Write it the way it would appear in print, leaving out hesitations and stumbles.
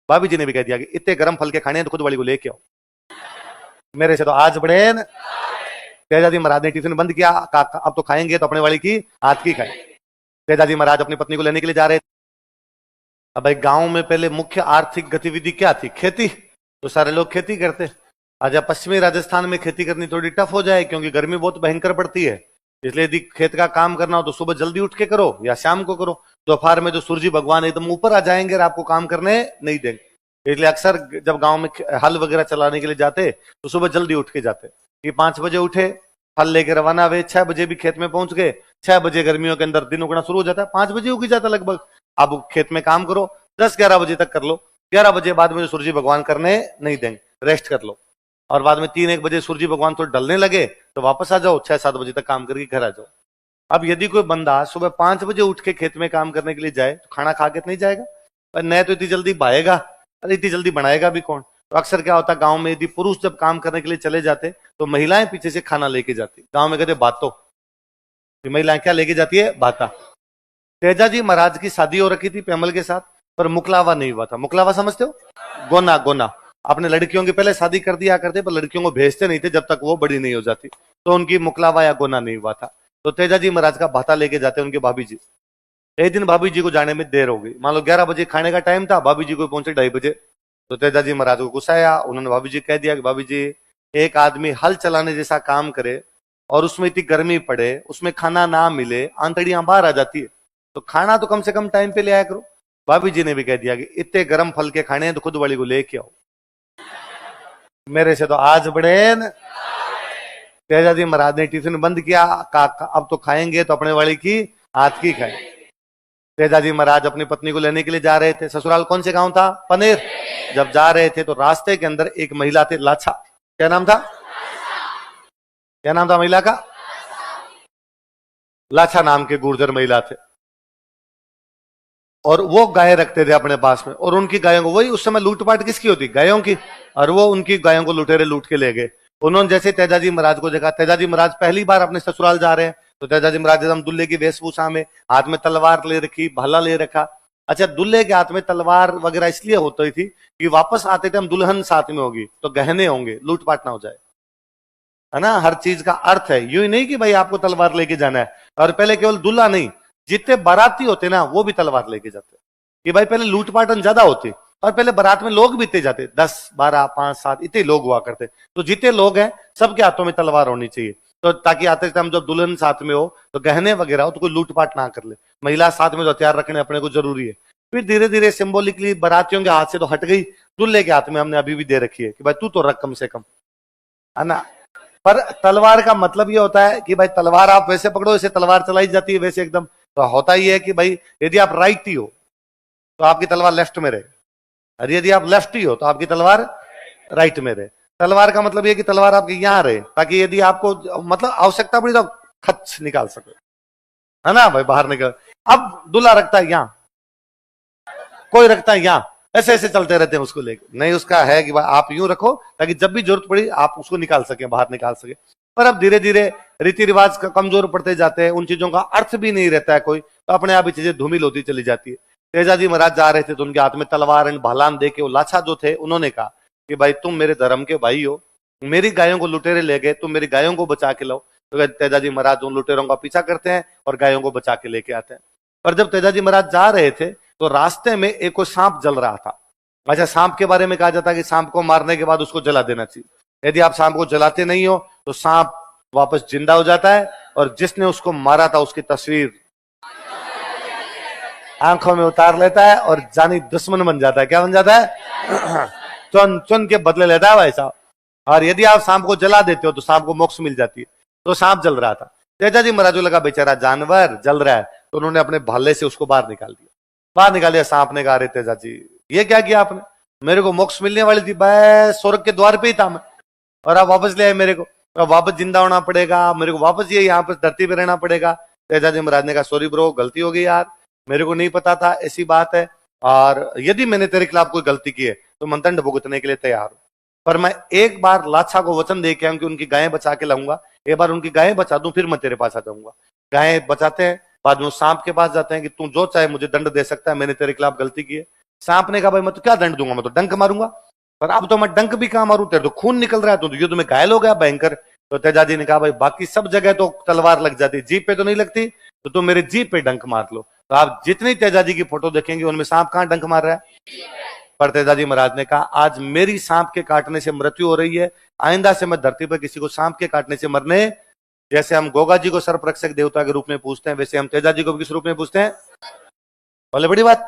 भाभी जी ने भी कह दिया कि इतने गर्म फल के खाने हैं तो खुद वाली को लेके आओ। मेरे से तो आज बड़े न। तेजाजी महाराज ने टिफिन बंद किया, अब तो खाएंगे तो अपने वाली की हाथ की खाए। तेजाजी महाराज अपनी पत्नी को लेने के लिए जा रहे थे। अब भाई गांव में पहले मुख्य आर्थिक गतिविधि क्या थी? खेती। तो सारे लोग खेती करते। आज पश्चिमी राजस्थान में खेती करनी थोड़ी टफ हो जाए क्योंकि गर्मी बहुत भयंकर पड़ती है, इसलिए यदि खेत का काम करना हो तो सुबह जल्दी उठ के करो या शाम को करो। दोपहर में तो सूर्य भगवान एकदम ऊपर आ जाएंगे और आपको काम करने नहीं देंगे। इसलिए अक्सर जब गांव में हल वगैरह चलाने के लिए जाते तो सुबह जल्दी उठ के जाते कि 5 बजे उठे, फल लेकर रवाना हुए, 6 बजे भी खेत में पहुंच गए। 6 बजे गर्मियों के अंदर दिन उगना शुरू हो जाता है, 5 बजे उग जाता लगभग। अब खेत में काम करो 10-11 बजे तक कर लो, 11 बजे बाद में सूर्य भगवान करने नहीं देंगे, रेस्ट कर लो। और बाद में 3-1 बजे सूर्य भगवान तो ढलने लगे तो वापस आ जाओ, 6-7 बजे तक काम करके घर आ जाओ। अब यदि कोई बंदा सुबह 5 बजे उठ के खेत में काम करने के लिए जाए तो खाना खा के नहीं जाएगा, पर न तो इतनी जल्दी भाएगा और इतनी जल्दी बनाएगा भी कौन। तो अक्सर क्या होता है गांव में, यदि पुरुष जब काम करने के लिए चले जाते तो महिलाएं पीछे से खाना लेके जाती। गांव में कहते बातों, महिलाएं क्या लेके जाती है? बाता। तेजाजी महाराज की शादी हो रखी थी पेमल के साथ, पर मुकलावा नहीं हुआ था। मुकलावा समझते हो? गोना। गोना अपने लड़कियों की पहले शादी कर दिया करते, पर लड़कियों को भेजते नहीं थे जब तक वो बड़ी नहीं हो जाती, तो उनकी मुकलावा या गोना नहीं हुआ था। तो तेजाजी महाराज का भाता लेके जाते उनके भाभी जी। एक दिन भाभी जी को जाने में देर हो गई, मान लो 11 बजे खाने का टाइम था, भाभी जी को पहुंचे 2:30 बजे। तो तेजाजी महाराज को गुस्सा आया, उन्होंने भाभी जी कह दिया कि भाभी जी, एक आदमी हल चलाने जैसा काम करे और उसमें इतनी गर्मी पड़े, उसमें खाना ना मिले, आंतड़ियां बाहर आ जाती है, तो खाना तो कम से कम टाइम पे ले आया करो। भाभी जी ने भी कह दिया कि इतने गर्म फल के खाने हैं तो खुद वाली को लेके आओ। मेरे से तो आज बड़े न। तेजाजी महाराज ने टिफिन बंद किया, अब तो खाएंगे तो अपने वाली की हाथ की खाए। तेजाजी महाराज अपनी पत्नी को लेने के लिए जा रहे थे। ससुराल कौन से गांव था? पनेर। जब जा रहे थे तो रास्ते के अंदर एक महिला थे, लाछा। क्या नाम था? क्या नाम था महिला का? लाछा नाम के गुर्जर महिला थे, और वो गाय रखते थे अपने पास में, और उनकी गायों को, वही उस समय लूटपाट किसकी होती? गायों की। और वो उनकी गायों को लुटेरे लूट के ले गए। उन्होंने जैसे तेजाजी महाराज को देखा, तेजाजी महाराज पहली बार अपने ससुराल जा रहे हैं, तो तेजाजी महाराज एकदम दुल्हे की वेशभूषा में, हाथ में तलवार ले रखी, भाला ले रखा। अच्छा, दुल्हे के हाथ में तलवार वगैरह इसलिए होती थी कि वापस आते थे हम दुल्हन साथ में होगी तो गहने होंगे, लूटपाट ना हो जाए, है ना। हर चीज का अर्थ है, यूं ही नहीं कि भाई आपको तलवार लेके जाना है। और पहले केवल दूल्हा नहीं, जितने बाराती होते ना वो भी तलवार लेके जाते, कि भाई पहले लूटपाटन ज्यादा होती, और पहले बारात में लोग भी इतने जाते, 10, 12, 5, 7 इतने लोग हुआ करते। तो जितने लोग हैं सबके हाथों में तलवार होनी चाहिए, तो ताकि आते टाइम जब दुल्हन साथ में हो तो गहने वगैरह हो तो कोई लूटपाट ना कर ले। महिला साथ में तो हथियार रखने अपने को जरूरी है। फिर धीरे धीरे सिंबॉलिकली बारातियों के हाथ से तो हट गई, दूल्हे के हाथ में हमने अभी भी दे रखी है कि भाई तू तो रख कम से कम, है ना। पर तलवार का मतलब ये होता है कि भाई तलवार आप वैसे पकड़ो जैसे तलवार चलाई जाती है वैसे एकदम। तो होता ही है कि भाई यदि आप राइटी हो तो आपकी तलवार लेफ्ट में रहे, और यदि आप लेफ्टी हो तो आपकी तलवार राइट में रहे। तलवार का मतलब ये कि तलवार आपके यहां रहे, ताकि यदि आपको मतलब आवश्यकता पड़ी तो खच निकाल सके, है ना भाई, बाहर निकल। अब दूल्हा रखता है यहां, कोई रखता है यहां, ऐसे ऐसे चलते रहते हैं उसको लेकर। नहीं, उसका है कि आप यूं रखो ताकि जब भी जरूरत पड़ी आप उसको निकाल सके, बाहर निकाल सके। पर अब धीरे धीरे रीति रिवाज कमजोर पड़ते जाते हैं, उन चीजों का अर्थ भी नहीं रहता है कोई, तो अपने आप ही चीजें धूमिल होती चली जाती है। तेजाजी महाराज जा रहे थे तो उनके हाथ में तलवार एंड भालान देके वो लाछा जो थे उन्होंने कहा कि भाई तुम मेरे धर्म के भाई हो, मेरी गायों को लुटेरे ले गए, तुम मेरी गायों को बचा के लाओ। तो तेजाजी महाराज उन लुटेरों का पीछा करते हैं और गायों को बचा के लेके आते हैं। पर जब तेजाजी महाराज जा रहे थे तो रास्ते में एक कोई सांप जल रहा था। अच्छा, सांप के बारे में कहा जाता है कि सांप को मारने के बाद उसको जला देना चाहिए। यदि आप सांप को जलाते नहीं हो तो सांप वापस जिंदा हो जाता है, और जिसने उसको मारा था उसकी तस्वीर आंखों में उतार लेता है और जानी दुश्मन बन जाता है। क्या बन जाता है? चुन चुन के बदले लेता है भाई साहब। और यदि आप सांप को जला देते हो तो सांप को मोक्ष मिल जाती है। तो सांप जल रहा था, तेजाजी महाराज को लगा बेचारा जानवर जल रहा है, तो उन्होंने अपने भाले से उसको बाहर निकाल दिया। बाहर निकाल दिया, सांप ने कहा अरे तेजाजी ये क्या किया आपने, मेरे को मोक्ष मिलने वाली थी, बस स्वर्ग के द्वार पे ही था मैं, और आप वापस ले आए मेरे को, तो वापस जिंदा होना पड़ेगा, मेरे को वापस ये यहाँ पर धरती पे रहना पड़ेगा। तेजाजी महाराज ने कहा सॉरी ब्रो, गलती हो गई यार, मेरे को नहीं पता था ऐसी बात है, और यदि मैंने तेरे खिलाफ कोई गलती की है तो मैं दंड भुगतने के लिए तैयार हूं। पर मैं एक बार लाछा को वचन दे के आऊं कि उनकी गायें बचा के लाऊंगा, एक बार उनकी गायें बचा दूं फिर मैं तेरे पास आ जाऊंगा। गायें बचाते हैं, बाद में सांप के पास जाते हैं कि तू जो चाहे मुझे दंड दे सकता है, मैंने तेरे खिलाफ गलती की है। सांप ने कहा भाई मैं तो क्या दंड दूंगा, मैं तो डंक मारूंगा। पर अब तो मैं डंक भी कहां मारूं, तेरे तो खून निकल रहा है, तो युद्ध में घायल हो गया भयंकर। तो तेजाजी ने कहा भाई बाकी सब जगह तो तलवार लग जाती, जीप पे तो नहीं लगती, तो तुम मेरे जीप पे डंक मार लो। तो आप जितनी तेजाजी की फोटो देखेंगे उनमें सांप कहां डंक मार रहा है। पर तेजाजी महाराज ने कहा आज मेरी सांप के काटने से मृत्यु हो रही है, आइंदा से मैं धरती पर किसी को सांप के काटने से मरने, जैसे हम गोगा जी को सर्प रक्षक देवता के रूप में पूछते हैं, वैसे हम तेजाजी को भी किस रूप में पूछते हैं। बोले बड़ी बात।